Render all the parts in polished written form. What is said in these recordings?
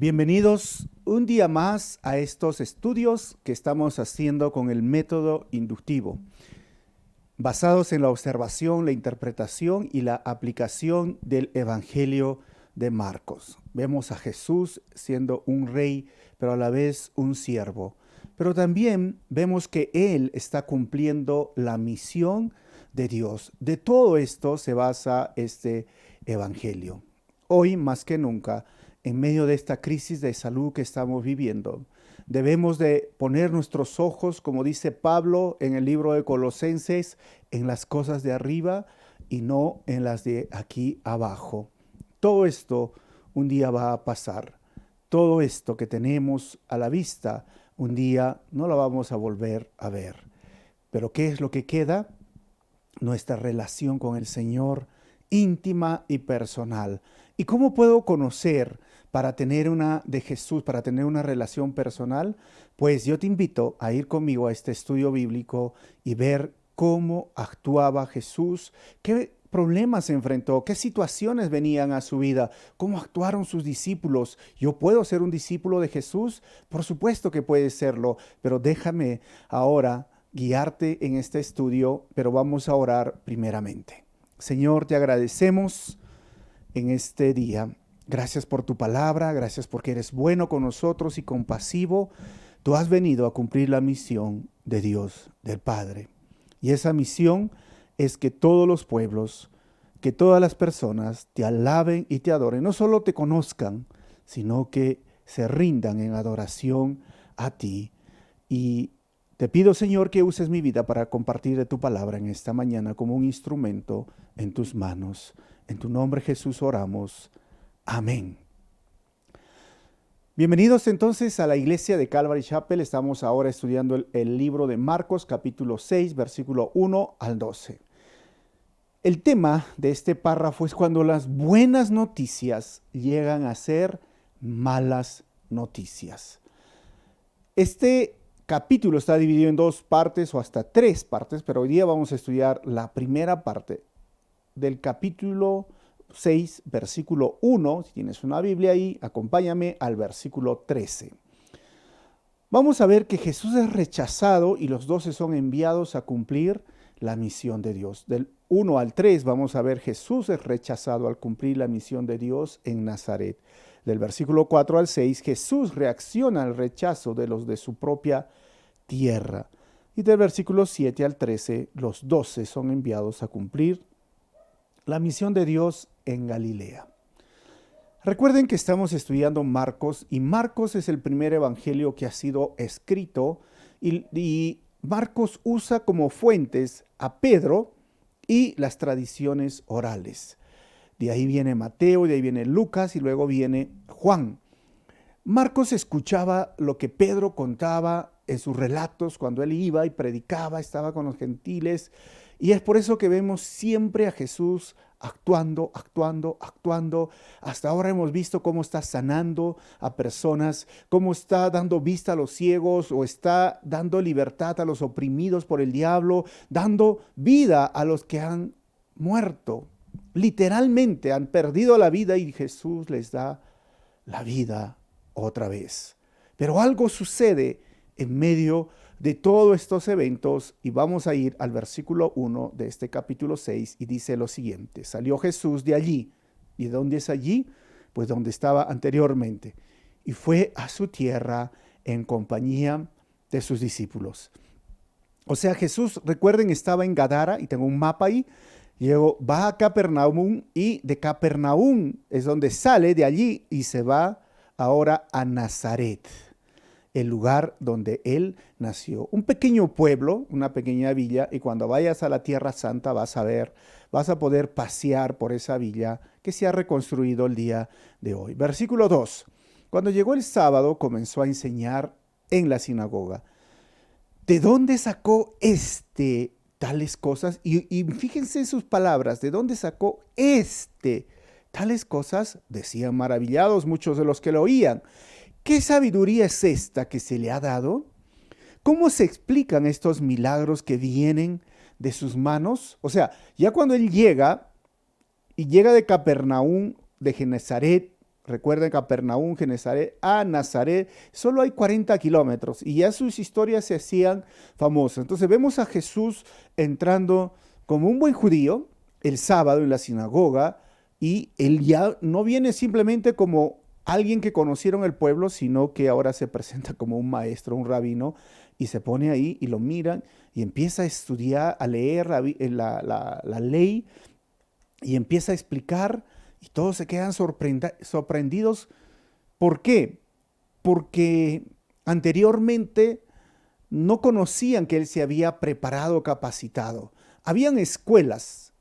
Bienvenidos un día más a estos estudios que estamos haciendo con el método inductivo, basados en la observación, la interpretación y la aplicación del Evangelio de Marcos. Vemos a Jesús siendo un rey, pero a la vez un siervo. Pero también vemos que Él está cumpliendo la misión de Dios. De todo esto se basa este Evangelio. Hoy, más que nunca, en medio de esta crisis de salud que estamos viviendo, debemos de poner nuestros ojos, como dice Pablo en el libro de Colosenses, en las cosas de arriba y no en las de aquí abajo. Todo esto un día va a pasar. Todo esto que tenemos a la vista, un día no lo vamos a volver a ver. Pero ¿qué es lo que queda? Nuestra relación con el Señor, íntima y personal. ¿Y cómo puedo conocer para tener una de Jesús, para tener una relación personal? Pues yo te invito a ir conmigo a este estudio bíblico y ver cómo actuaba Jesús, qué problemas se enfrentó, qué situaciones venían a su vida, cómo actuaron sus discípulos. ¿Yo puedo ser un discípulo de Jesús? Por supuesto que puedes serlo, pero déjame ahora guiarte en este estudio, pero vamos a orar primeramente. Señor, te agradecemos en este día. Gracias por tu palabra, gracias porque eres bueno con nosotros y compasivo. Tú has venido a cumplir la misión de Dios, del Padre. Y esa misión es que todos los pueblos, que todas las personas te alaben y te adoren. No solo te conozcan, sino que se rindan en adoración a ti. Y te pido, Señor, que uses mi vida para compartir de tu palabra en esta mañana como un instrumento en tus manos. En tu nombre, Jesús, oramos. Amén. Bienvenidos entonces a la iglesia de Calvary Chapel. Estamos ahora estudiando el libro de Marcos, capítulo 6, versículo 1 al 12. El tema de este párrafo es cuando las buenas noticias llegan a ser malas noticias. Este capítulo está dividido en dos partes o hasta tres partes, pero hoy día vamos a estudiar la primera parte del capítulo 6, versículo 1. Si tienes una Biblia ahí, acompáñame al versículo 13. Vamos a ver que Jesús es rechazado y los 12 son enviados a cumplir la misión de Dios. Del 1 al 3 vamos a ver Jesús es rechazado al cumplir la misión de Dios en Nazaret. Del versículo 4 al 6, Jesús reacciona al rechazo de los de su propia tierra. Y del versículo 7 al 13, los 12 son enviados a cumplir la misión de Dios en Galilea. Recuerden que estamos estudiando Marcos y Marcos es el primer evangelio que ha sido escrito y Marcos usa como fuentes a Pedro y las tradiciones orales. De ahí viene Mateo, de ahí viene Lucas y luego viene Juan. Marcos escuchaba lo que Pedro contaba en sus relatos cuando él iba y predicaba, estaba con los gentiles. Y es por eso que vemos siempre a Jesús actuando. Hasta ahora hemos visto cómo está sanando a personas, cómo está dando vista a los ciegos o está dando libertad a los oprimidos por el diablo, dando vida a los que han muerto. Literalmente han perdido la vida y Jesús les da la vida otra vez. Pero algo sucede en medio de todos estos eventos y vamos a ir al versículo 1 de este capítulo 6 y dice lo siguiente: salió Jesús de allí. ¿Y de dónde es allí? Pues donde estaba anteriormente. Y fue a su tierra en compañía de sus discípulos. O sea, Jesús, recuerden, estaba en Gadara y tengo un mapa ahí. Luego va a Capernaum y de Capernaum es donde sale de allí y se va ahora a Nazaret, el lugar donde él nació. Un pequeño pueblo, una pequeña villa, y cuando vayas a la Tierra Santa vas a poder pasear por esa villa que se ha reconstruido el día de hoy. Versículo 2. Cuando llegó el sábado comenzó a enseñar en la sinagoga. ¿De dónde sacó tales cosas? Y fíjense en sus palabras, ¿de dónde sacó tales cosas? Decían maravillados muchos de los que lo oían. ¿Qué sabiduría es esta que se le ha dado? ¿Cómo se explican estos milagros que vienen de sus manos? O sea, ya cuando él llega, y llega de Capernaum, de Genezaret, Recuerden, Capernaum, Genezaret, a Nazaret, solo hay 40 kilómetros y ya sus historias se hacían famosas. Entonces vemos a Jesús entrando como un buen judío el sábado en la sinagoga, y él ya no viene simplemente como alguien que conocieron el pueblo, sino que ahora se presenta como un maestro, un rabino, y se pone ahí y lo miran y empieza a estudiar, a leer la ley, y empieza a explicar, y todos se quedan sorprendidos. ¿Por qué? Porque anteriormente no conocían que él se había preparado, capacitado. Habían escuelas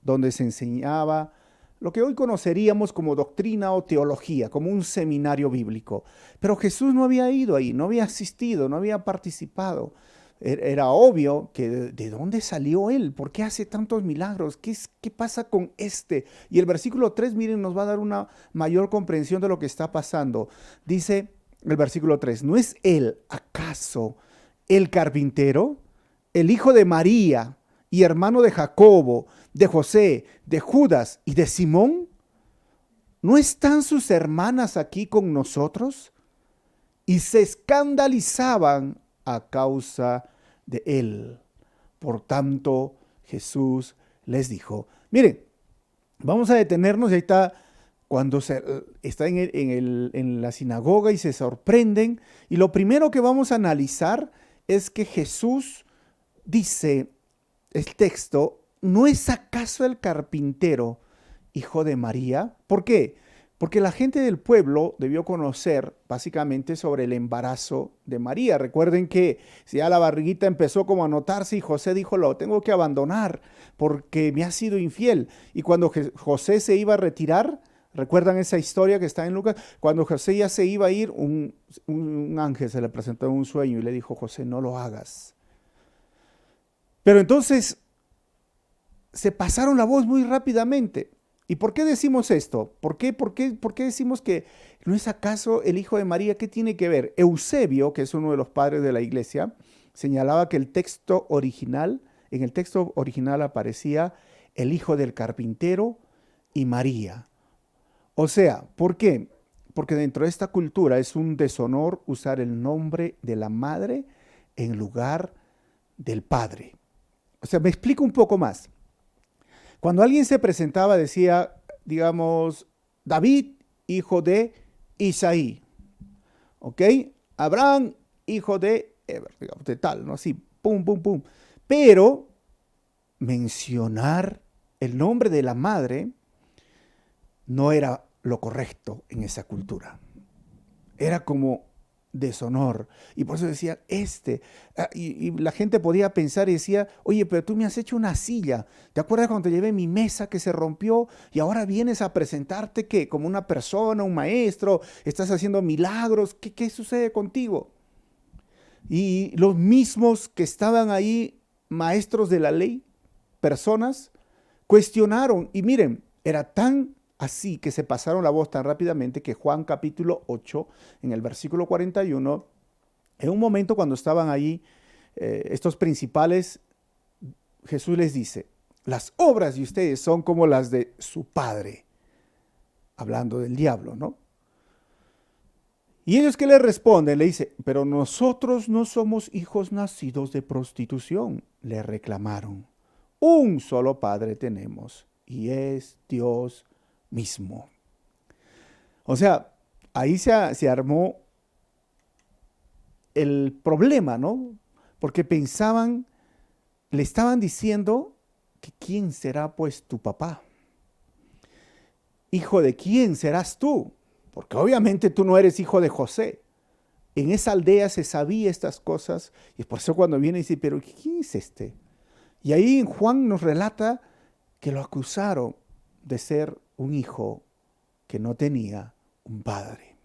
donde se enseñaba lo que hoy conoceríamos como doctrina o teología, como un seminario bíblico. Pero Jesús no había ido ahí, no había asistido, no había participado. Era obvio que de dónde salió él, por qué hace tantos milagros, qué pasa con este. Y el versículo 3, miren, nos va a dar una mayor comprensión de lo que está pasando. Dice el versículo 3, ¿no es él acaso el carpintero, el hijo de María y hermano de Jacobo, de José, de Judas y de Simón? ¿No están sus hermanas aquí con nosotros? Y se escandalizaban a causa de él. Por tanto, Jesús les dijo, miren, vamos a detenernos, y ahí está cuando está en la sinagoga y se sorprenden. Y lo primero que vamos a analizar es que Jesús dice, el texto, ¿no es acaso el carpintero hijo de María? ¿Por qué? Porque la gente del pueblo debió conocer básicamente sobre el embarazo de María. Recuerden que si ya la barriguita empezó como a notarse, y José dijo, lo tengo que abandonar porque me ha sido infiel. Y cuando José se iba a retirar, ¿recuerdan esa historia que está en Lucas? Cuando José ya se iba a ir, un ángel se le presentó en un sueño y le dijo, José, no lo hagas. Pero entonces se pasaron la voz muy rápidamente. ¿Y por qué decimos esto? ¿Por qué decimos que no es acaso el hijo de María? ¿Qué tiene que ver? Eusebio, que es uno de los padres de la iglesia, señalaba que en el texto original aparecía el hijo del carpintero y María. O sea, ¿por qué? Porque dentro de esta cultura es un deshonor usar el nombre de la madre en lugar del padre. O sea, me explico un poco más. Cuando alguien se presentaba decía, digamos, David, hijo de Isaí, ¿ok? Abraham, hijo de Eber, digamos, de tal, ¿no? Así, pum, pum, pum. Pero mencionar el nombre de la madre no era lo correcto en esa cultura. Era como deshonor. Y por eso decían, y la gente podía pensar y decía, oye, pero tú me has hecho una silla. ¿Te acuerdas cuando te llevé mi mesa que se rompió y ahora vienes a presentarte que como una persona, un maestro, estás haciendo milagros? ¿Qué sucede contigo? Y los mismos que estaban ahí, maestros de la ley, personas, cuestionaron. Y miren, era tan así que se pasaron la voz tan rápidamente que Juan capítulo 8, en el versículo 41, en un momento cuando estaban allí estos principales, Jesús les dice, las obras de ustedes son como las de su padre, hablando del diablo, ¿no? Y ellos, ¿qué le responden? Le dice, pero nosotros no somos hijos nacidos de prostitución, le reclamaron. Un solo padre tenemos, y es Dios mismo. O sea, ahí se armó el problema, ¿no? Porque pensaban, le estaban diciendo que quién será pues tu papá. Hijo de quién serás tú, porque obviamente tú no eres hijo de José. En esa aldea se sabía estas cosas, y es por eso cuando viene y dice, pero ¿quién es este? Y ahí Juan nos relata que lo acusaron de ser un hijo que no tenía un padre.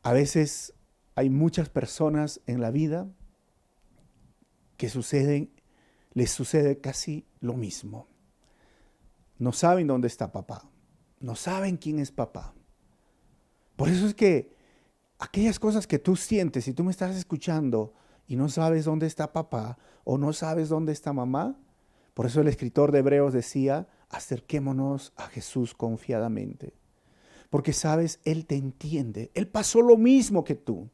A veces hay muchas personas en la vida que les sucede casi lo mismo. No saben dónde está papá, no saben quién es papá. Por eso es que aquellas cosas que tú sientes, si tú me estás escuchando y no sabes dónde está papá o no sabes dónde está mamá, por eso el escritor de Hebreos decía, acerquémonos a Jesús confiadamente. porque sabes, Él te entiende. Él pasó lo mismo que tú.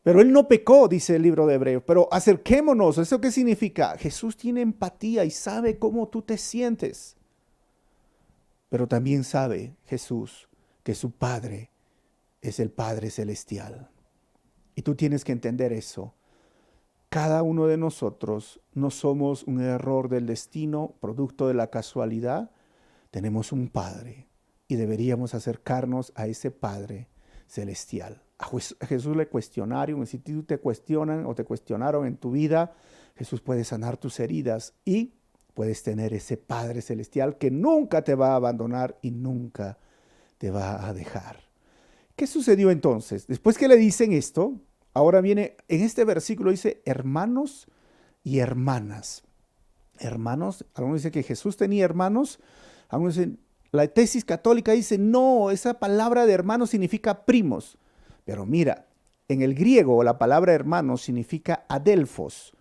Pero Él no pecó, dice el libro de Hebreos. Pero acerquémonos. ¿Eso qué significa? Jesús tiene empatía y sabe cómo tú te sientes. Pero también sabe Jesús que su Padre es el Padre Celestial. Y tú tienes que entender eso. Cada uno de nosotros no somos un error del destino, producto de la casualidad. Tenemos un Padre y deberíamos acercarnos a ese Padre Celestial. A Jesús le cuestionaron, y si tú te cuestionan o te cuestionaron en tu vida, Jesús puede sanar tus heridas y puedes tener ese Padre Celestial que nunca te va a abandonar y nunca te va a dejar. ¿Qué sucedió entonces? Después que le dicen esto, ahora viene, en este versículo dice hermanos y hermanas. Hermanos, algunos dicen que Jesús tenía hermanos, algunos dicen, la tesis católica dice, no, esa palabra de hermanos significa primos. Pero mira, en el griego la palabra hermano significa adelphos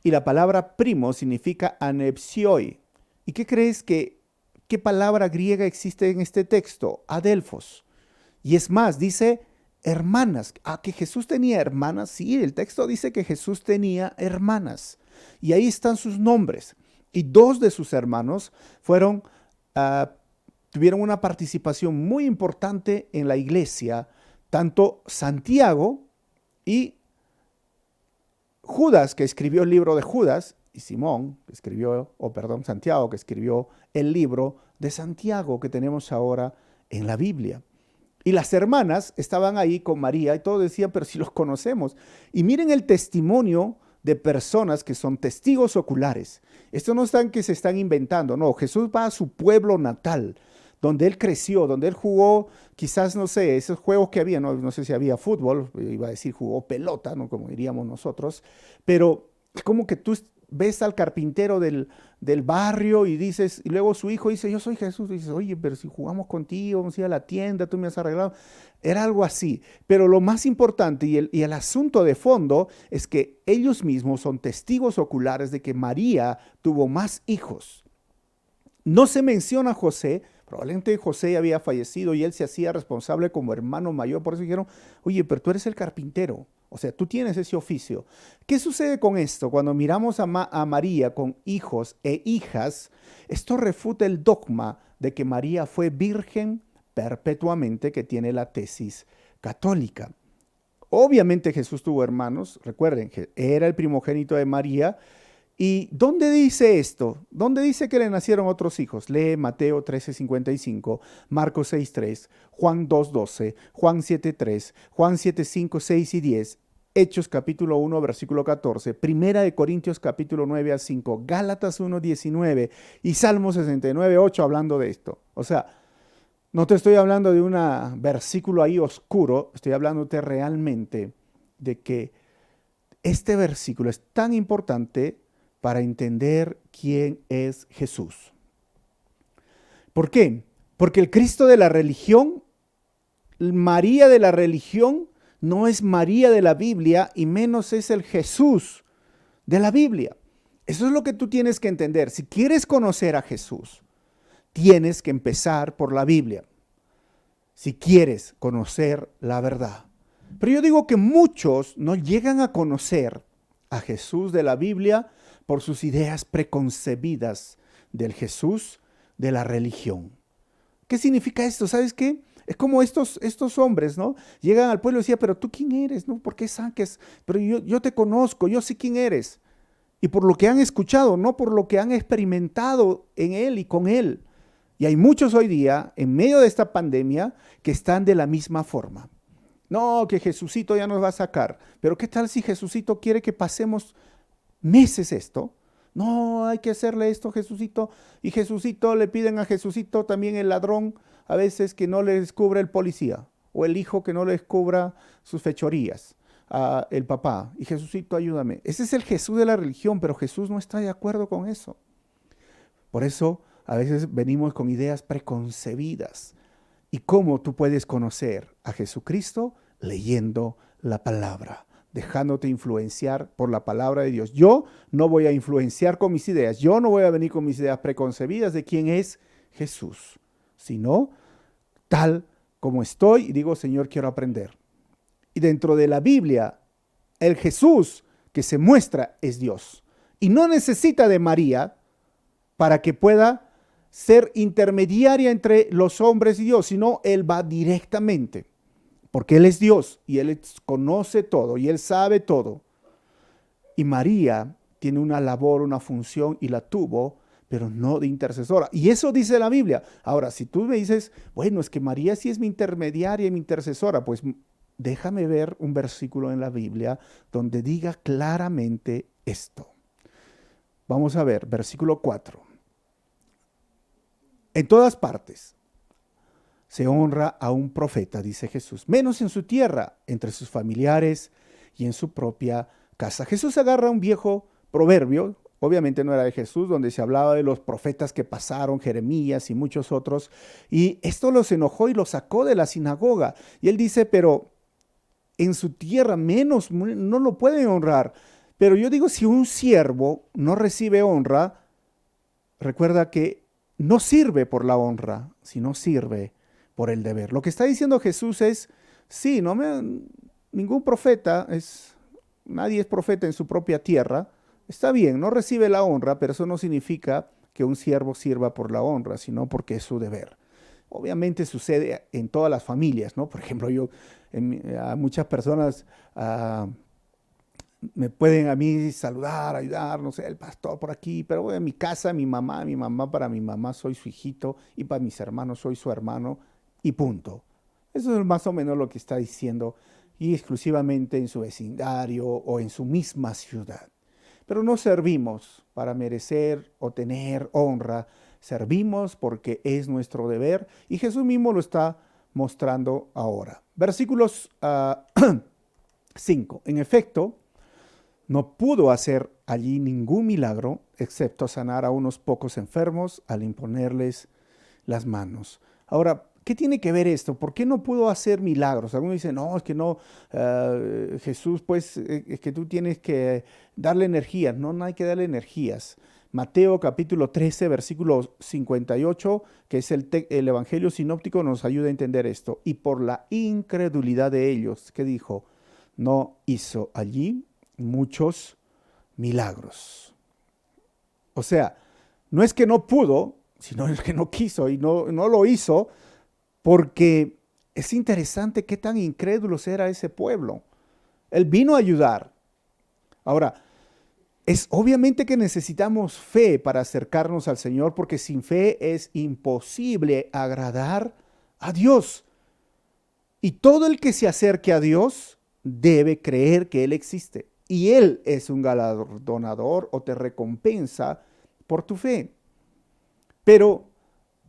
y la palabra primo significa anepsioi. ¿Y qué crees qué palabra griega existe en este texto? Adelphos. Y es más, dice hermanas. Que Jesús tenía hermanas. Sí, el texto dice que Jesús tenía hermanas. Y ahí están sus nombres. Y dos de sus hermanos tuvieron una participación muy importante en la iglesia, tanto Santiago y Judas, que escribió el libro de Judas, y Simón, que escribió, Santiago, que escribió el libro de Santiago que tenemos ahora en la Biblia. Y las hermanas estaban ahí con María y todos decían, pero si los conocemos. Y miren el testimonio de personas que son testigos oculares. Esto no están que se están inventando, no. Jesús va a su pueblo natal, donde él creció, donde él jugó, quizás, no sé, esos juegos que había, no sé si había fútbol, iba a decir jugó pelota, ¿no? Como diríamos nosotros, pero es como que tú ves al carpintero del barrio y dices, y luego su hijo dice, yo soy Jesús, y dices, oye, pero si jugamos contigo, vamos a ir a la tienda, tú me has arreglado. Era algo así, pero lo más importante y el asunto de fondo es que ellos mismos son testigos oculares de que María tuvo más hijos. No se menciona a José, probablemente José había fallecido y él se hacía responsable como hermano mayor, por eso dijeron, oye, pero tú eres el carpintero, o sea, tú tienes ese oficio. ¿Qué sucede con esto? Cuando miramos a María con hijos e hijas, esto refuta el dogma de que María fue virgen perpetuamente, que tiene la tesis católica. Obviamente Jesús tuvo hermanos, recuerden que era el primogénito de María. ¿Y dónde dice esto? ¿Dónde dice que le nacieron otros hijos? Lee Mateo 13:55, Marcos 6:3, Juan 2:12, Juan 7:3, Juan 7:5, 6 y 10, Hechos capítulo 1, versículo 14, Primera de Corintios capítulo 9-5, Gálatas 1:19 y Salmo 69:8 hablando de esto. O sea, no te estoy hablando de un versículo ahí oscuro, estoy hablándote realmente de que este versículo es tan importante para entender quién es Jesús. ¿Por qué? Porque el Cristo de la religión, María de la religión, no es María de la Biblia y menos es el Jesús de la Biblia. Eso es lo que tú tienes que entender. Si quieres conocer a Jesús, tienes que empezar por la Biblia. Si quieres conocer la verdad. Pero yo digo que muchos no llegan a conocer a Jesús de la Biblia por sus ideas preconcebidas del Jesús de la religión. ¿Qué significa esto? ¿Sabes qué? Es como estos hombres, ¿no? Llegan al pueblo y decían, pero ¿tú quién eres? ¿No? ¿Por qué saques? Pero yo te conozco, yo sé quién eres. Y por lo que han escuchado, no por lo que han experimentado en él y con él. Y hay muchos hoy día, en medio de esta pandemia, que están de la misma forma. No, que Jesucito ya nos va a sacar. Pero ¿qué tal si Jesucito quiere que pasemos meses esto? No, hay que hacerle esto a Jesucito. Y Jesucito, le piden a Jesucito también el ladrón, a veces que no le descubra el policía. O el hijo que no le descubra sus fechorías. El papá. Y Jesucito, ayúdame. Ese es el Jesús de la religión, pero Jesús no está de acuerdo con eso. Por eso a veces venimos con ideas preconcebidas. ¿Y cómo tú puedes conocer a Jesucristo? Leyendo la palabra, dejándote influenciar por la palabra de Dios. Yo no voy a influenciar con mis ideas, yo no voy a venir con mis ideas preconcebidas de quién es Jesús, sino tal como estoy y digo, Señor, quiero aprender. Y dentro de la Biblia, el Jesús que se muestra es Dios. Y no necesita de María para que pueda ser intermediaria entre los hombres y Dios, sino Él va directamente, porque Él es Dios y Él conoce todo y Él sabe todo. Y María tiene una labor, una función y la tuvo, pero no de intercesora. Y eso dice la Biblia. Ahora, si tú me dices, bueno, es que María sí es mi intermediaria y mi intercesora, pues déjame ver un versículo en la Biblia donde diga claramente esto. Vamos a ver, versículo 4. En todas partes se honra a un profeta, dice Jesús, menos en su tierra, entre sus familiares y en su propia casa. Jesús agarra un viejo proverbio, obviamente no era de Jesús, donde se hablaba de los profetas que pasaron, Jeremías y muchos otros, y esto los enojó y los sacó de la sinagoga. Y él dice, pero en su tierra menos no lo pueden honrar. Pero yo digo, si un siervo no recibe honra, recuerda que no sirve por la honra, sino sirve por el deber. Lo que está diciendo Jesús es, sí, ningún profeta nadie es profeta en su propia tierra. Está bien, no recibe la honra, pero eso no significa que un siervo sirva por la honra, sino porque es su deber. Obviamente sucede en todas las familias, ¿no? Por ejemplo, a muchas personas me pueden a mí saludar, ayudar, no sé, el pastor por aquí, pero bueno, en mi casa, mi mamá, para mi mamá soy su hijito y para mis hermanos soy su hermano y punto. Eso es más o menos lo que está diciendo y exclusivamente en su vecindario o en su misma ciudad. Pero no servimos para merecer o tener honra, servimos porque es nuestro deber y Jesús mismo lo está mostrando ahora. Versículos 5. En efecto, no pudo hacer allí ningún milagro excepto sanar a unos pocos enfermos al imponerles las manos. Ahora, ¿qué tiene que ver esto? ¿Por qué no pudo hacer milagros? Algunos dicen, no, es que no, Jesús, pues, es que tú tienes que darle energías. No, no hay que darle energías. Mateo capítulo 13, versículo 58, que es el Evangelio sinóptico, nos ayuda a entender esto. Y por la incredulidad de ellos, ¿qué dijo? No hizo allí muchos milagros. O sea, no es que no pudo, sino es que no quiso y no lo hizo, porque es interesante qué tan incrédulos era ese pueblo. Él vino a ayudar. Ahora, es obviamente que necesitamos fe para acercarnos al Señor, porque sin fe es imposible agradar a Dios. Y todo el que se acerque a Dios debe creer que Él existe. Y Él es un galardonador o te recompensa por tu fe. Pero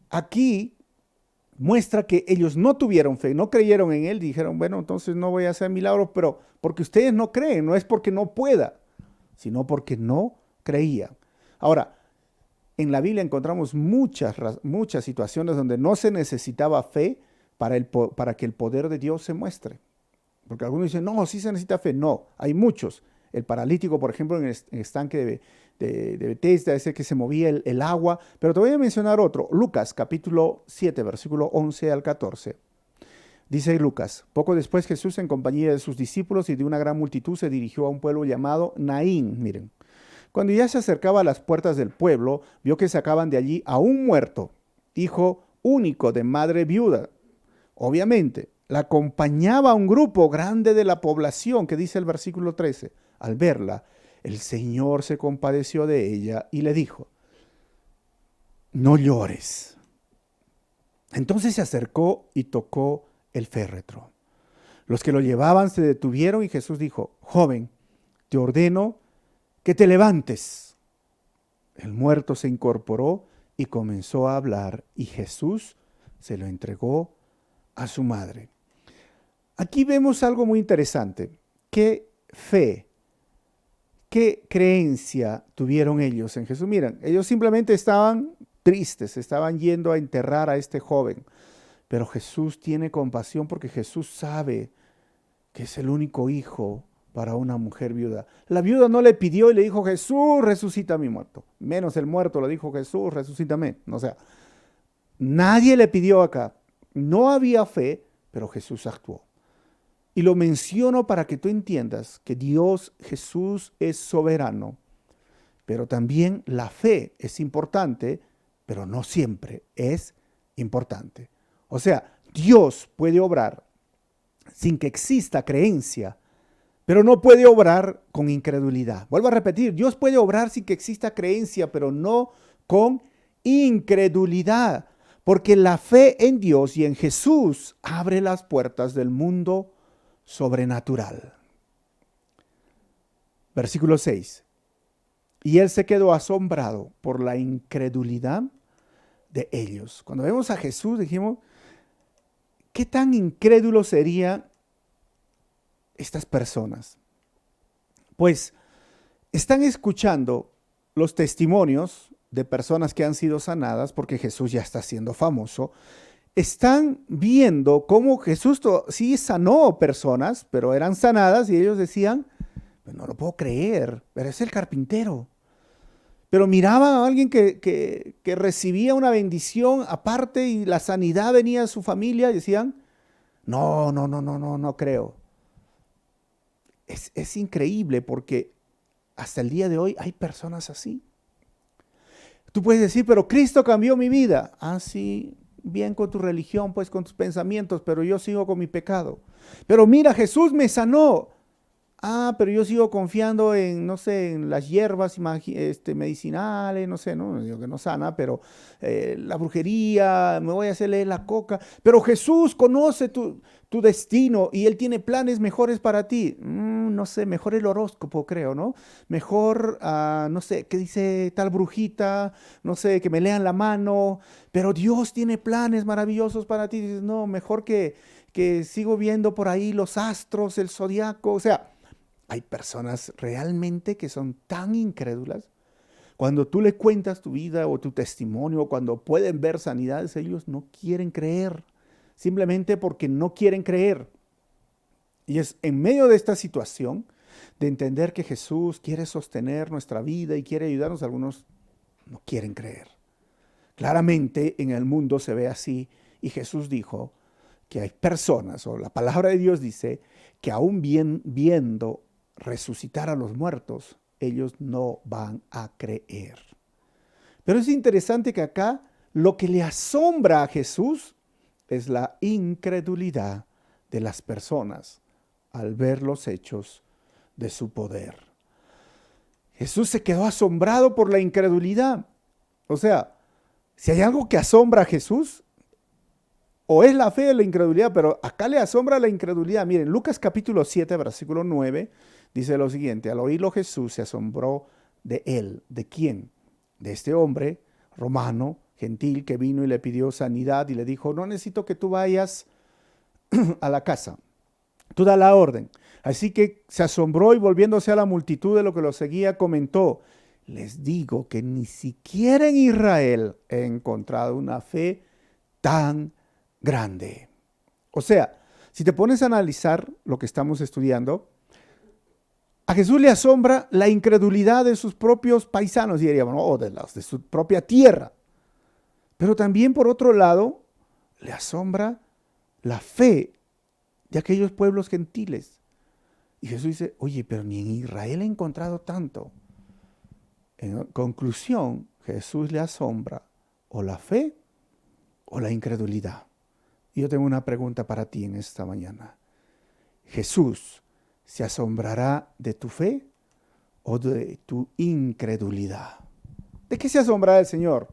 aquí muestra que ellos no tuvieron fe, no creyeron en Él, dijeron, bueno, entonces no voy a hacer milagros, pero porque ustedes no creen, no es porque no pueda, sino porque no creían. Ahora, en la Biblia encontramos muchas situaciones donde no se necesitaba fe para que el poder de Dios se muestre. Porque algunos dicen, no, sí se necesita fe. No, hay muchos. El paralítico, por ejemplo, en el estanque de Betesda, ese que se movía el agua. Pero te voy a mencionar otro. Lucas, capítulo 7, versículo 11 al 14. Dice Lucas, poco después Jesús en compañía de sus discípulos y de una gran multitud se dirigió a un pueblo llamado Naín. Miren, cuando ya se acercaba a las puertas del pueblo, vio que sacaban de allí a un muerto, hijo único de madre viuda. Obviamente, la acompañaba un grupo grande de la población, que dice el versículo 13. Al verla, el Señor se compadeció de ella y le dijo, no llores. Entonces se acercó y tocó el féretro. Los que lo llevaban se detuvieron y Jesús dijo, joven, te ordeno que te levantes. El muerto se incorporó y comenzó a hablar y Jesús se lo entregó a su madre. Aquí vemos algo muy interesante. ¿Qué fe, qué creencia tuvieron ellos en Jesús? Miren, ellos simplemente estaban tristes, estaban yendo a enterrar a este joven. Pero Jesús tiene compasión porque Jesús sabe que es el único hijo para una mujer viuda. La viuda no le pidió y le dijo, Jesús, resucita a mi muerto. Menos el muerto le dijo, Jesús, resucítame. O sea, nadie le pidió acá. No había fe, pero Jesús actuó. Y lo menciono para que tú entiendas que Dios, Jesús es soberano, pero también la fe es importante, pero no siempre es importante. O sea, Dios puede obrar sin que exista creencia, pero no puede obrar con incredulidad. Vuelvo a repetir, Dios puede obrar sin que exista creencia, pero no con incredulidad, porque la fe en Dios y en Jesús abre las puertas del mundo sobrenatural. Versículo 6. Y él se quedó asombrado por la incredulidad de ellos. Cuando vemos a Jesús, dijimos, ¿qué tan incrédulos serían estas personas? Pues están escuchando los testimonios de personas que han sido sanadas, porque Jesús ya está siendo famoso. Están viendo cómo Jesús sí sanó personas, pero eran sanadas y ellos decían, no lo puedo creer, pero es el carpintero. Pero miraban a alguien que recibía una bendición aparte y la sanidad venía de su familia y decían, no creo. Es increíble porque hasta el día de hoy hay personas así. Tú puedes decir, pero Cristo cambió mi vida. Ah, sí, bien con tu religión, pues con tus pensamientos, pero yo sigo con mi pecado. Pero mira, Jesús me sanó. Ah, pero yo sigo confiando en, no sé, en las hierbas medicinales, no sé, no digo que no sana, pero la brujería, me voy a hacer leer la coca. Pero Jesús conoce tu destino y Él tiene planes mejores para ti. No sé, mejor el horóscopo, creo, ¿no? Mejor, no sé, ¿qué dice tal brujita? No sé, que me lean la mano. Pero Dios tiene planes maravillosos para ti. Dices, no, mejor que sigo viendo por ahí los astros, el zodiaco, o sea. Hay personas realmente que son tan incrédulas. Cuando tú le cuentas tu vida o tu testimonio, o cuando pueden ver sanidades, ellos no quieren creer, simplemente porque no quieren creer. Y es en medio de esta situación de entender que Jesús quiere sostener nuestra vida y quiere ayudarnos, algunos no quieren creer. Claramente en el mundo se ve así y Jesús dijo que hay personas, o la palabra de Dios dice, que aún viendo resucitar a los muertos, ellos no van a creer. Pero es interesante que acá lo que le asombra a Jesús es la incredulidad de las personas al ver los hechos de su poder. Jesús se quedó asombrado por la incredulidad. O sea, si hay algo que asombra a Jesús, o es la fe o la incredulidad, pero acá le asombra la incredulidad. Miren, Lucas capítulo 7, versículo 9, dice lo siguiente: al oírlo Jesús se asombró de él. ¿De quién? De este hombre romano, gentil, que vino y le pidió sanidad y le dijo, no necesito que tú vayas a la casa, tú da la orden. Así que se asombró y volviéndose a la multitud de lo que lo seguía, comentó, les digo que ni siquiera en Israel he encontrado una fe tan grande. O sea, si te pones a analizar lo que estamos estudiando, a Jesús le asombra la incredulidad de sus propios paisanos, diríamos, ¿no? O de su propia tierra. Pero también, por otro lado, le asombra la fe de aquellos pueblos gentiles. Y Jesús dice, oye, pero ni en Israel he encontrado tanto. En conclusión, Jesús le asombra o la fe o la incredulidad. Y yo tengo una pregunta para ti en esta mañana. ¿Jesús se asombrará de tu fe o de tu incredulidad? ¿De qué se asombrará el Señor?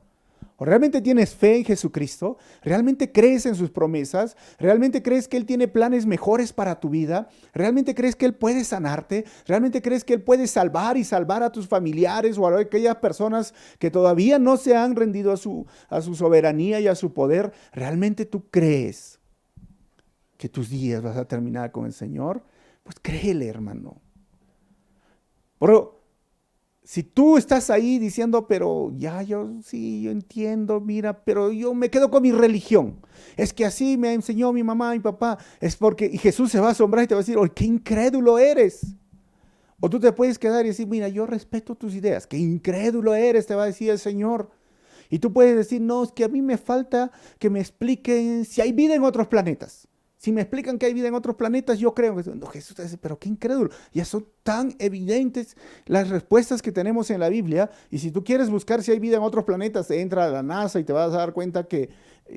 ¿O realmente tienes fe en Jesucristo? ¿Realmente crees en sus promesas? ¿Realmente crees que Él tiene planes mejores para tu vida? ¿Realmente crees que Él puede sanarte? ¿Realmente crees que Él puede salvar y salvar a tus familiares o a aquellas personas que todavía no se han rendido a su soberanía y a su poder? ¿Realmente tú crees que tus días vas a terminar con el Señor? Pues créele, hermano. Pero si tú estás ahí diciendo, pero ya yo entiendo, mira, pero yo me quedo con mi religión. Es que así me enseñó mi mamá, mi papá. Es porque, y Jesús se va a asombrar y te va a decir, oh, qué incrédulo eres. O tú te puedes quedar y decir, mira, yo respeto tus ideas. Qué incrédulo eres, te va a decir el Señor. Y tú puedes decir, no, es que a mí me falta que me expliquen si hay vida en otros planetas. Si me explican que hay vida en otros planetas, yo creo que no, Jesús dice, pero qué incrédulo. Ya son tan evidentes las respuestas que tenemos en la Biblia. Y si tú quieres buscar si hay vida en otros planetas, entra a la NASA y te vas a dar cuenta que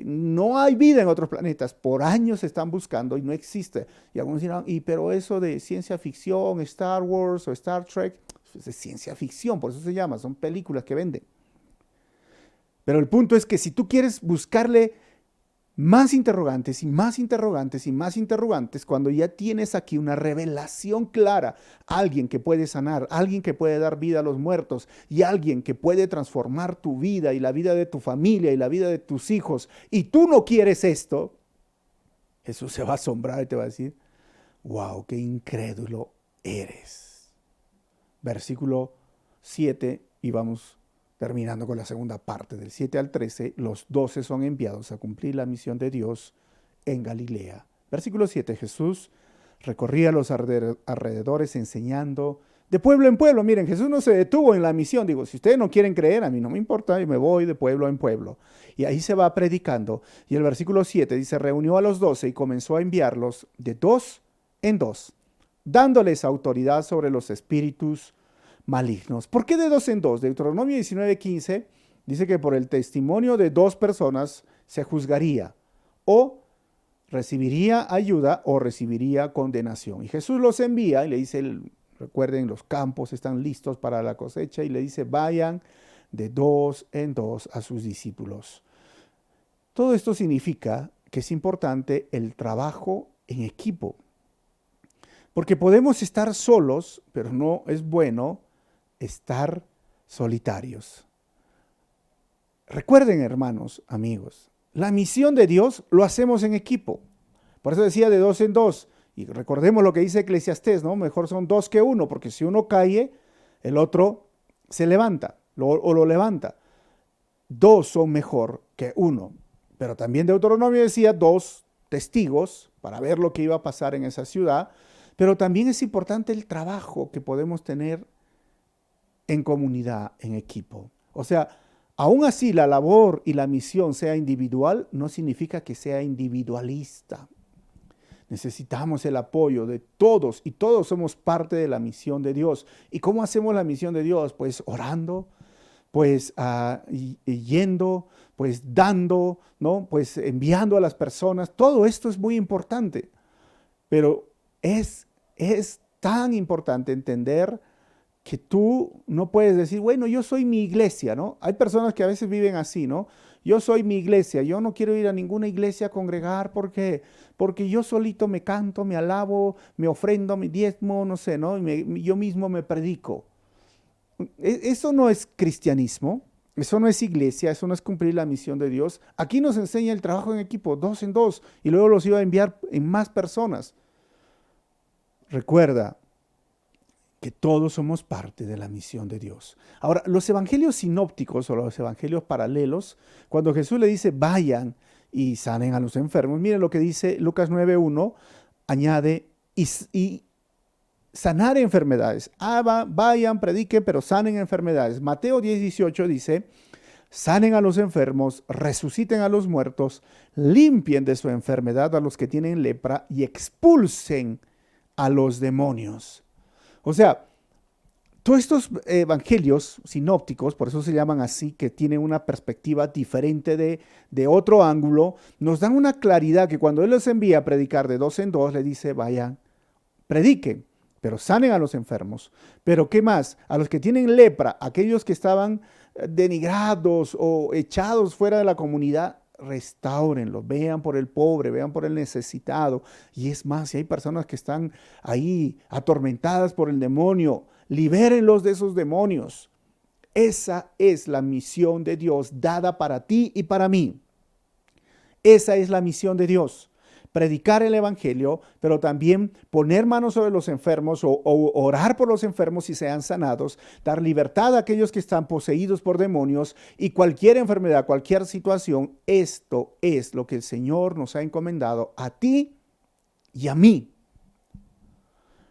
no hay vida en otros planetas. Por años se están buscando y no existe. Y algunos dirán, pero eso de ciencia ficción, Star Wars o Star Trek, pues es ciencia ficción, por eso se llama, son películas que venden. Pero el punto es que si tú quieres buscarle más interrogantes y más interrogantes y más interrogantes, cuando ya tienes aquí una revelación clara, alguien que puede sanar, alguien que puede dar vida a los muertos y alguien que puede transformar tu vida y la vida de tu familia y la vida de tus hijos, y tú no quieres esto, Jesús se va a asombrar y te va a decir, wow, qué incrédulo eres. Versículo 7 y vamos terminando con la segunda parte, del 7 al 13, los 12 son enviados a cumplir la misión de Dios en Galilea. Versículo 7, Jesús recorría los alrededores enseñando de pueblo en pueblo. Miren, Jesús no se detuvo en la misión. Digo, si ustedes no quieren creer, a mí no me importa, yo me voy de pueblo en pueblo. Y ahí se va predicando. Y el versículo 7 dice, reunió a los 12 y comenzó a enviarlos de dos en dos, dándoles autoridad sobre los espíritus malignos. ¿Por qué de dos en dos? Deuteronomio 19:15 dice que por el testimonio de dos personas se juzgaría, o recibiría ayuda o recibiría condenación. Y Jesús los envía y le dice, recuerden, los campos están listos para la cosecha, y le dice, vayan de dos en dos a sus discípulos. Todo esto significa que es importante el trabajo en equipo, porque podemos estar solos, pero no es bueno estar solitarios. Recuerden, hermanos, amigos, la misión de Dios lo hacemos en equipo. Por eso decía de dos en dos. Y recordemos lo que dice Eclesiastés, ¿no? Mejor son dos que uno, porque si uno cae, el otro se levanta o lo levanta. Dos son mejor que uno. Pero también Deuteronomio decía dos testigos para ver lo que iba a pasar en esa ciudad. Pero también es importante el trabajo que podemos tener en comunidad, en equipo. O sea, aún así la labor y la misión sea individual, no significa que sea individualista. Necesitamos el apoyo de todos y todos somos parte de la misión de Dios. ¿Y cómo hacemos la misión de Dios? Pues orando, pues yendo, pues dando, ¿no? Pues enviando a las personas. Todo esto es muy importante, pero es tan importante entender que tú no puedes decir, bueno, yo soy mi iglesia, ¿no? Hay personas que a veces viven así, ¿no? Yo soy mi iglesia, yo no quiero ir a ninguna iglesia a congregar porque yo solito me canto, me alabo, me ofrendo, me diezmo, no sé, ¿no? Yo mismo me predico. Eso no es cristianismo, eso no es iglesia, eso no es cumplir la misión de Dios. Aquí nos enseña el trabajo en equipo, dos en dos, y luego los iba a enviar en más personas. Recuerda que todos somos parte de la misión de Dios. Ahora, los evangelios sinópticos o los evangelios paralelos, cuando Jesús le dice vayan y sanen a los enfermos, miren lo que dice Lucas 9:1, añade y sanar enfermedades. Vayan, prediquen, pero sanen enfermedades. Mateo 10:18 dice, sanen a los enfermos, resuciten a los muertos, limpien de su enfermedad a los que tienen lepra y expulsen a los demonios. O sea, todos estos evangelios sinópticos, por eso se llaman así, que tienen una perspectiva diferente de otro ángulo, nos dan una claridad que cuando Él los envía a predicar de dos en dos, le dice, vayan, prediquen, pero sanen a los enfermos. Pero ¿qué más? A los que tienen lepra, aquellos que estaban denigrados o echados fuera de la comunidad, restáurenlo, vean por el pobre, vean por el necesitado. Y es más, si hay personas que están ahí atormentadas por el demonio, libérenlos de esos demonios. Esa es la misión de Dios dada para ti y para mí. Esa es la misión de Dios. Predicar el evangelio, pero también poner manos sobre los enfermos o orar por los enfermos y sean sanados, dar libertad a aquellos que están poseídos por demonios y cualquier enfermedad, cualquier situación. Esto es lo que el Señor nos ha encomendado a ti y a mí.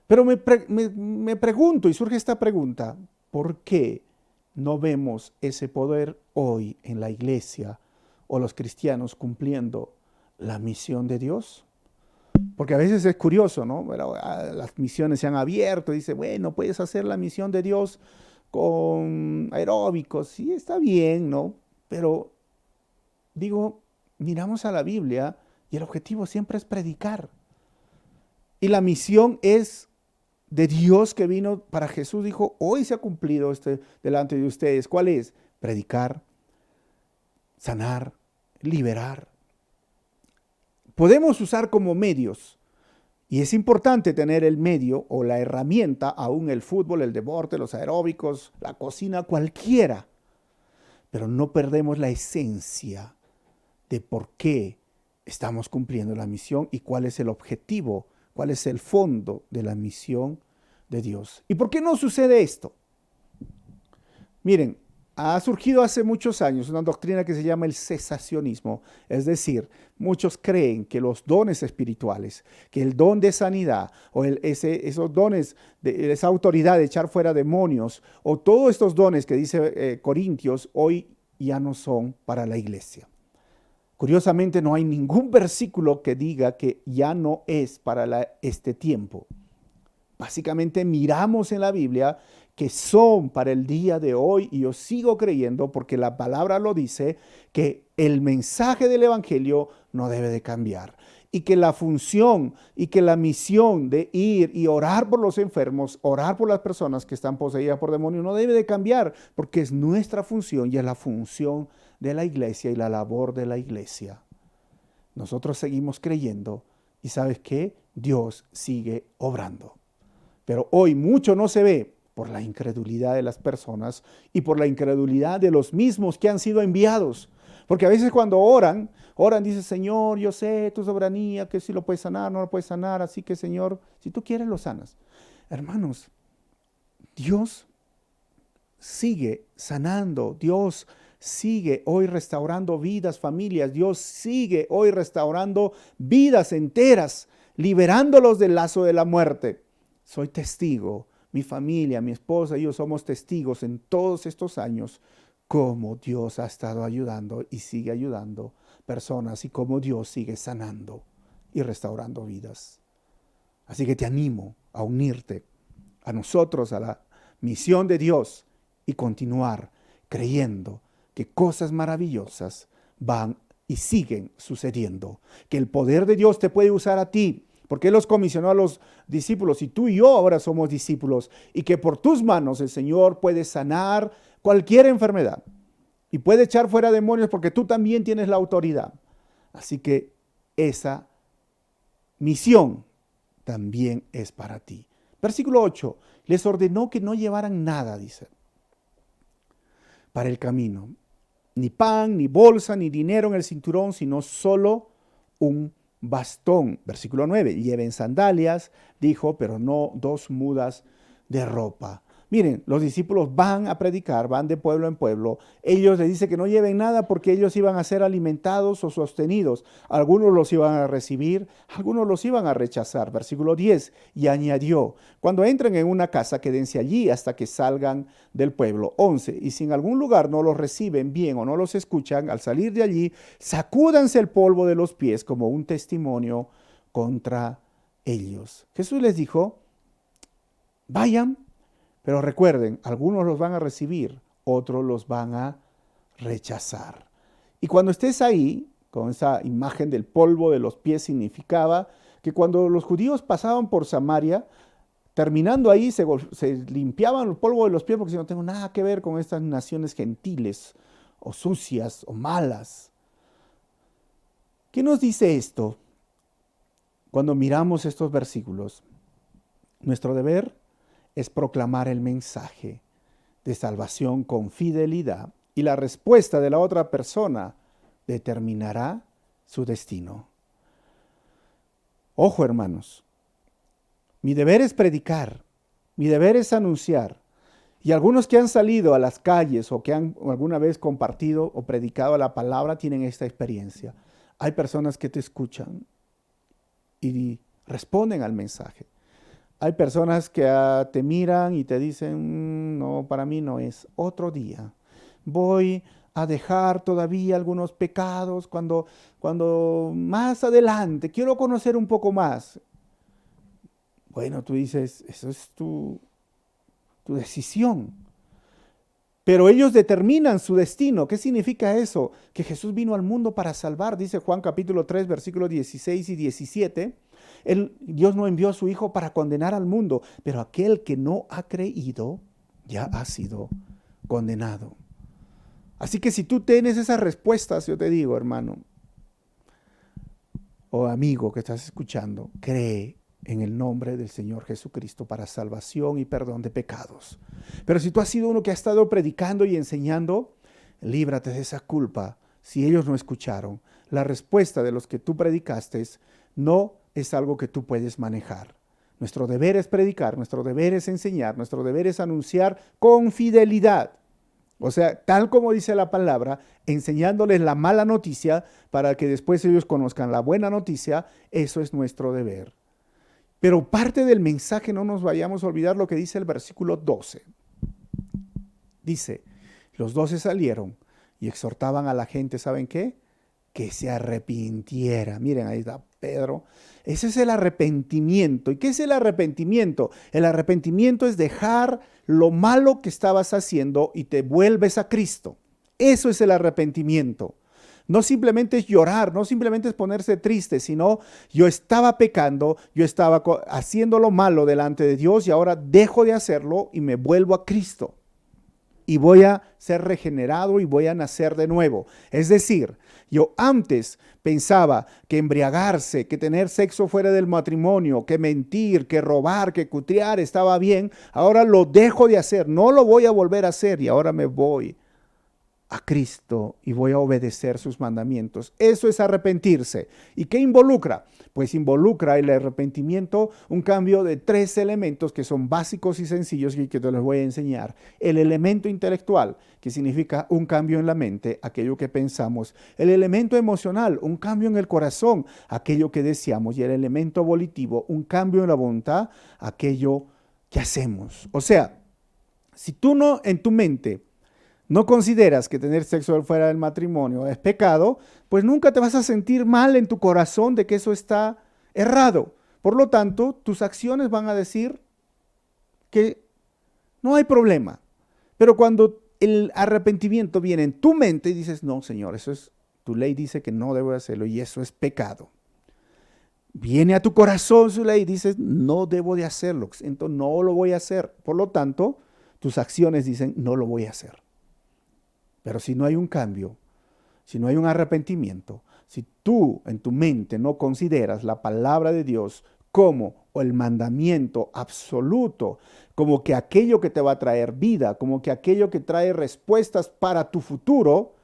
Pero me pregunto, y surge esta pregunta, ¿por qué no vemos ese poder hoy en la iglesia o los cristianos cumpliendo la misión de Dios? Porque a veces es curioso, ¿no? Pero, las misiones se han abierto, dice, bueno, puedes hacer la misión de Dios con aeróbicos, sí, está bien, ¿no? Pero digo, miramos a la Biblia y el objetivo siempre es predicar. Y la misión es de Dios que vino para Jesús. Dijo, hoy se ha cumplido delante de ustedes. ¿Cuál es? Predicar, sanar, liberar. Podemos usar como medios. Y es importante tener el medio o la herramienta, aún el fútbol, el deporte, los aeróbicos, la cocina, cualquiera. Pero no perdemos la esencia de por qué estamos cumpliendo la misión y cuál es el objetivo, cuál es el fondo de la misión de Dios. ¿Y por qué no sucede esto? Miren, ha surgido hace muchos años una doctrina que se llama el cesacionismo, es decir, muchos creen que los dones espirituales, que el don de sanidad o esos dones, esa autoridad de echar fuera demonios o todos estos dones que dice Corintios, hoy ya no son para la iglesia. Curiosamente no hay ningún versículo que diga que ya no es para este tiempo. Básicamente miramos en la Biblia que son para el día de hoy y yo sigo creyendo porque la palabra lo dice que el mensaje del evangelio no debe de cambiar y que la función y que la misión de ir y orar por los enfermos, orar por las personas que están poseídas por demonios no debe de cambiar porque es nuestra función y es la función de la iglesia y la labor de la iglesia. Nosotros seguimos creyendo y ¿sabes qué? Dios sigue obrando. Pero hoy mucho no se ve por la incredulidad de las personas y por la incredulidad de los mismos que han sido enviados. Porque a veces cuando oran, dicen, Señor, yo sé tu soberanía, que si lo puedes sanar, no lo puedes sanar, así que Señor, si tú quieres lo sanas. Hermanos, Dios sigue sanando, Dios sigue hoy restaurando vidas, familias, Dios sigue hoy restaurando vidas enteras, liberándolos del lazo de la muerte. Soy testigo, mi familia, mi esposa y yo somos testigos en todos estos años cómo Dios ha estado ayudando y sigue ayudando personas y cómo Dios sigue sanando y restaurando vidas. Así que te animo a unirte a nosotros, a la misión de Dios y continuar creyendo que cosas maravillosas van y siguen sucediendo, que el poder de Dios te puede usar a ti, porque Él los comisionó a los discípulos y tú y yo ahora somos discípulos y que por tus manos el Señor puede sanar cualquier enfermedad y puede echar fuera demonios porque tú también tienes la autoridad. Así que esa misión también es para ti. Versículo 8, les ordenó que no llevaran nada, dice, para el camino, ni pan, ni bolsa, ni dinero en el cinturón, sino solo un bastón. Versículo 9, lleven sandalias, dijo, pero no 2 mudas de ropa. Miren, los discípulos van a predicar, van de pueblo en pueblo. Ellos les dicen que no lleven nada porque ellos iban a ser alimentados o sostenidos. Algunos los iban a recibir, algunos los iban a rechazar. Versículo 10, y añadió, cuando entren en una casa, quédense allí hasta que salgan del pueblo. 11, y si en algún lugar no los reciben bien o no los escuchan, al salir de allí, sacúdanse el polvo de los pies como un testimonio contra ellos. Jesús les dijo, vayan. Pero recuerden, algunos los van a recibir, otros los van a rechazar. Y cuando estés ahí, con esa imagen del polvo de los pies, significaba que cuando los judíos pasaban por Samaria, terminando ahí se limpiaban el polvo de los pies porque si no tengo nada que ver con estas naciones gentiles o sucias o malas. ¿Qué nos dice esto? Cuando miramos estos versículos, nuestro deber es proclamar el mensaje de salvación con fidelidad y la respuesta de la otra persona determinará su destino. Ojo, hermanos, mi deber es predicar, mi deber es anunciar. Y algunos que han salido a las calles o que han alguna vez compartido o predicado la palabra tienen esta experiencia. Hay personas que te escuchan y responden al mensaje. Hay personas que te miran y te dicen, no, para mí no es otro día. Voy a dejar todavía algunos pecados cuando más adelante quiero conocer un poco más. Bueno, tú dices, eso es tu decisión. Pero ellos determinan su destino. ¿Qué significa eso? Que Jesús vino al mundo para salvar, dice Juan capítulo 3, versículos 16 y 17. Dios no envió a su Hijo para condenar al mundo, pero aquel que no ha creído ya ha sido condenado. Así que si tú tienes esas respuestas, yo te digo, hermano o amigo que estás escuchando, cree en el nombre del Señor Jesucristo para salvación y perdón de pecados. Pero si tú has sido uno que ha estado predicando y enseñando, líbrate de esa culpa. Si ellos no escucharon, la respuesta de los que tú predicaste no es algo que tú puedes manejar. Nuestro deber es predicar, nuestro deber es enseñar, nuestro deber es anunciar con fidelidad. O sea, tal como dice la palabra, enseñándoles la mala noticia para que después ellos conozcan la buena noticia, eso es nuestro deber. Pero parte del mensaje, no nos vayamos a olvidar lo que dice el versículo 12. Dice, los 12 salieron y exhortaban a la gente, ¿saben qué? Que se arrepintiera. Miren, ahí está Pedro. Ese es el arrepentimiento. ¿Y qué es el arrepentimiento? El arrepentimiento es dejar lo malo que estabas haciendo y te vuelves a Cristo. Eso es el arrepentimiento. No simplemente es llorar, no simplemente es ponerse triste, sino yo estaba pecando, yo estaba haciendo lo malo delante de Dios y ahora dejo de hacerlo y me vuelvo a Cristo. Y voy a ser regenerado y voy a nacer de nuevo. Es decir, yo antes pensaba que embriagarse, que tener sexo fuera del matrimonio, que mentir, que robar, que cutrear estaba bien. Ahora lo dejo de hacer, no lo voy a volver a hacer y ahora me voy a Cristo y voy a obedecer sus mandamientos. Eso es arrepentirse. ¿Y qué involucra? Pues involucra el arrepentimiento un cambio de 3 elementos que son básicos y sencillos y que te los voy a enseñar. El elemento intelectual, que significa un cambio en la mente, aquello que pensamos. El elemento emocional, un cambio en el corazón, aquello que deseamos. Y el elemento volitivo, un cambio en la voluntad, aquello que hacemos. O sea, si tú no en tu mente no consideras que tener sexo fuera del matrimonio es pecado, pues nunca te vas a sentir mal en tu corazón de que eso está errado. Por lo tanto, tus acciones van a decir que no hay problema. Pero cuando el arrepentimiento viene en tu mente y dices, no, Señor, eso es, tu ley dice que no debo hacerlo y eso es pecado. Viene a tu corazón su ley y dices, no debo de hacerlo, entonces no lo voy a hacer. Por lo tanto, tus acciones dicen, no lo voy a hacer. Pero si no hay un cambio, si no hay un arrepentimiento, si tú en tu mente no consideras la palabra de Dios como el mandamiento absoluto, como que aquello que te va a traer vida, como que aquello que trae respuestas para tu futuro,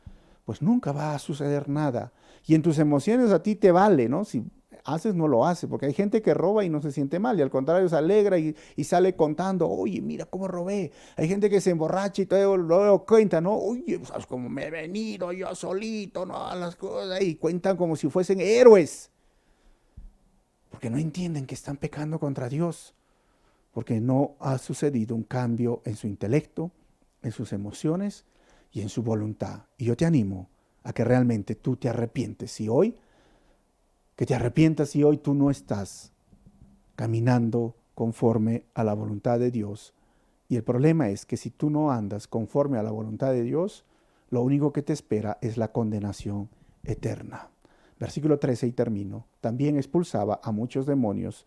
pues nunca va a suceder nada. Y en tus emociones a ti te vale, ¿no? Si haces, no lo haces, porque hay gente que roba y no se siente mal, y al contrario se alegra y sale contando, oye, mira cómo robé. Hay gente que se emborracha y todo lo cuenta, ¿no? Oye, ¿sabes cómo me he venido yo solito, no? Las cosas, y cuentan como si fuesen héroes, porque no entienden que están pecando contra Dios, porque no ha sucedido un cambio en su intelecto, en sus emociones y en su voluntad. Y yo te animo a que realmente tú te arrepientes. Y hoy que te arrepientas si hoy tú no estás caminando conforme a la voluntad de Dios. Y el problema es que si tú no andas conforme a la voluntad de Dios, lo único que te espera es la condenación eterna. Versículo 13 y termino. También expulsaba a muchos demonios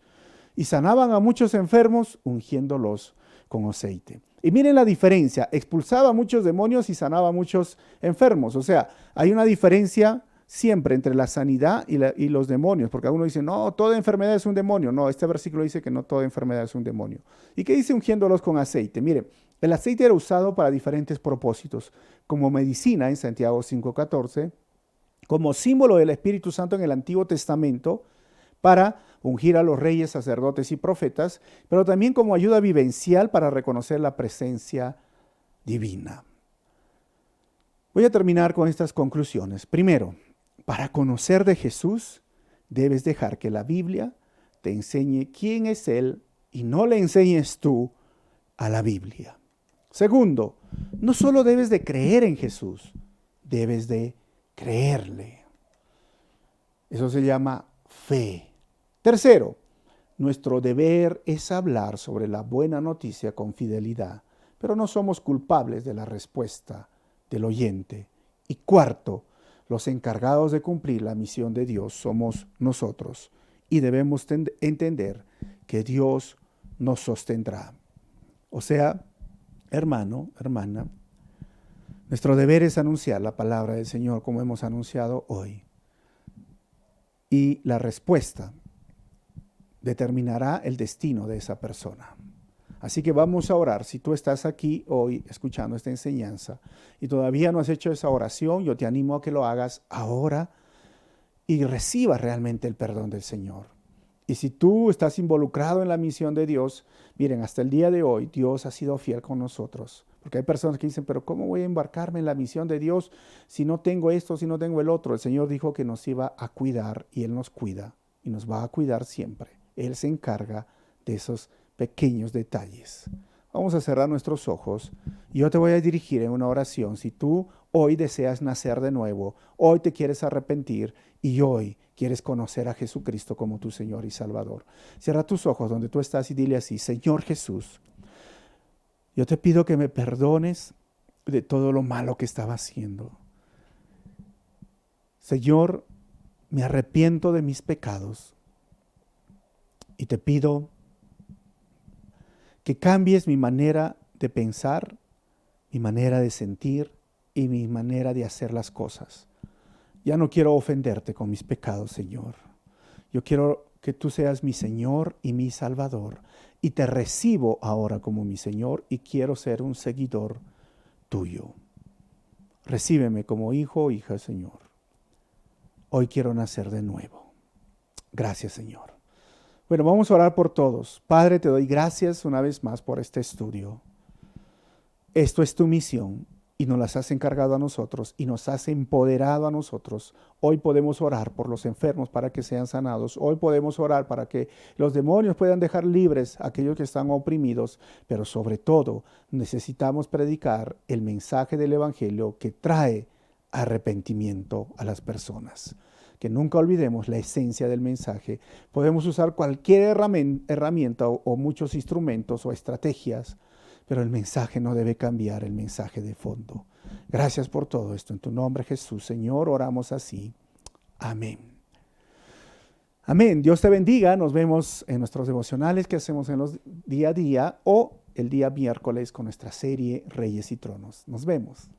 y sanaban a muchos enfermos ungiéndolos con aceite. Y miren la diferencia, expulsaba a muchos demonios y sanaba a muchos enfermos. O sea, hay una diferencia siempre entre la sanidad y los demonios, porque algunos dicen, no, toda enfermedad es un demonio. No, este versículo dice que no toda enfermedad es un demonio. ¿Y qué dice ungiéndolos con aceite? Mire, el aceite era usado para diferentes propósitos, como medicina en Santiago 5:14, como símbolo del Espíritu Santo en el Antiguo Testamento, para ungir a los reyes, sacerdotes y profetas, pero también como ayuda vivencial para reconocer la presencia divina. Voy a terminar con estas conclusiones. Primero, para conocer de Jesús, debes dejar que la Biblia te enseñe quién es Él y no le enseñes tú a la Biblia. Segundo, no solo debes de creer en Jesús, debes de creerle. Eso se llama fe. Tercero, nuestro deber es hablar sobre la buena noticia con fidelidad, pero no somos culpables de la respuesta del oyente. Y cuarto, los encargados de cumplir la misión de Dios somos nosotros y debemos entender que Dios nos sostendrá. O sea, hermano, hermana, nuestro deber es anunciar la palabra del Señor como hemos anunciado hoy. Y la respuesta determinará el destino de esa persona. Así que vamos a orar. Si tú estás aquí hoy escuchando esta enseñanza y todavía no has hecho esa oración, yo te animo a que lo hagas ahora y recibas realmente el perdón del Señor. Y si tú estás involucrado en la misión de Dios, miren, hasta el día de hoy Dios ha sido fiel con nosotros. Porque hay personas que dicen, pero ¿cómo voy a embarcarme en la misión de Dios si no tengo esto, si no tengo el otro? El Señor dijo que nos iba a cuidar y Él nos cuida y nos va a cuidar siempre. Él se encarga de esos pequeños detalles. Vamos a cerrar nuestros ojos y yo te voy a dirigir en una oración. Si tú hoy deseas nacer de nuevo, hoy te quieres arrepentir y hoy quieres conocer a Jesucristo como tu Señor y Salvador, cierra tus ojos donde tú estás y dile así: Señor Jesús, yo te pido que me perdones de todo lo malo que estaba haciendo. Señor, me arrepiento de mis pecados y te pido que cambies mi manera de pensar, mi manera de sentir y mi manera de hacer las cosas. Ya no quiero ofenderte con mis pecados, Señor. Yo quiero que tú seas mi Señor y mi Salvador. Y te recibo ahora como mi Señor y quiero ser un seguidor tuyo. Recíbeme como hijo o hija, Señor. Hoy quiero nacer de nuevo. Gracias, Señor. Bueno, vamos a orar por todos. Padre, te doy gracias una vez más por este estudio. Esto es tu misión y nos las has encargado a nosotros y nos has empoderado a nosotros. Hoy podemos orar por los enfermos para que sean sanados. Hoy podemos orar para que los demonios puedan dejar libres a aquellos que están oprimidos. Pero sobre todo necesitamos predicar el mensaje del Evangelio que trae arrepentimiento a las personas. Que nunca olvidemos la esencia del mensaje. Podemos usar cualquier herramienta o muchos instrumentos o estrategias, pero el mensaje no debe cambiar, el mensaje de fondo. Gracias por todo esto. En tu nombre, Jesús, Señor, oramos así. Amén. Amén. Dios te bendiga. Nos vemos en nuestros devocionales que hacemos en los día a día o el día miércoles con nuestra serie Reyes y Tronos. Nos vemos.